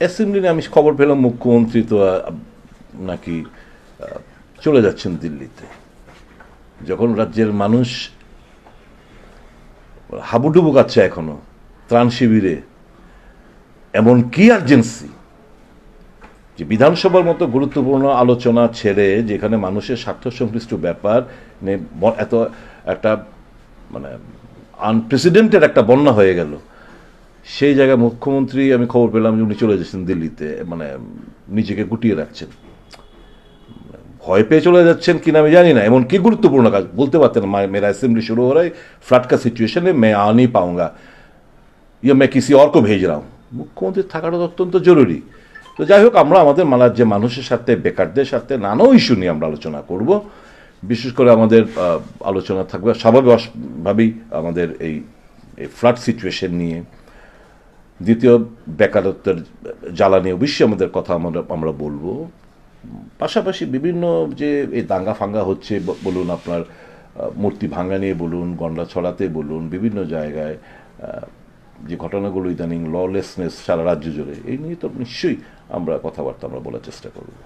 Assembly নিয়ে আমি খবর পেলাম মুখ্যমন্ত্রী তো নাকি চলে যাচ্ছেন দিল্লিতে। যখন রাজ্যের মানুষ হাবুডুবু কাচ্ছে এখনো ত্রাণ শিবিরে, এমন কি আর্জেন্সি যে বিধানসভার মতো গুরুত্বপূর্ণ আলোচনা ছেড়ে, যেখানে মানুষের স্বার্থ সংশ্লিষ্ট ব্যাপার এত একটা মানে আনপ্রেসিডেন্টেড একটা বন্যা হয়ে গেল, সেই জায়গায় মুখ্যমন্ত্রী আমি খবর পেলাম যে উনি চলে যাচ্ছেন দিল্লিতে, মানে নিজেকে গুটিয়ে রাখছেন। ভয় পেয়ে চলে যাচ্ছেন কিনা আমি জানি না। এমন কি গুরুত্বপূর্ণ কাজ বলতে পারতেন, মেরা असेंबली शुरू हो रहा है फ्लड का सिचुएशन है, मैं आ नहीं पाऊंगा या मैं किसी और को भेज रहा हूं। মুখ্যমন্ত্রী থাকাটা অত্যন্ত জরুরি। তো যাই হোক, আমরা আমাদের যে মানুষের সাথে, বেকারদের সাথে নানা ইস্যু নিয়ে আমরা আলোচনা করব। বিশেষ করে আমাদের আলোচনা থাকবে স্বাভাবিকভাবেই আমাদের এই ফ্লাড সিচুয়েশন নিয়ে। দ্বিতীয়, বেকারত্বের জ্বালা নিয়ে অবশ্যই আমাদের কথা আমরা বলবো। পাশাপাশি বিভিন্ন যে এই দাঙ্গা ফাঙ্গা হচ্ছে বলুন, আপনার মূর্তি ভাঙা নিয়ে বলুন, গন্ডা ছড়াতে বলুন, বিভিন্ন জায়গায় যে ঘটনাগুলো ইদানিং ললেসনেস সারা রাজ্য জুড়ে, এই নিয়ে তো নিশ্চয়ই আমরা কথাবার্তা বলার চেষ্টা করব।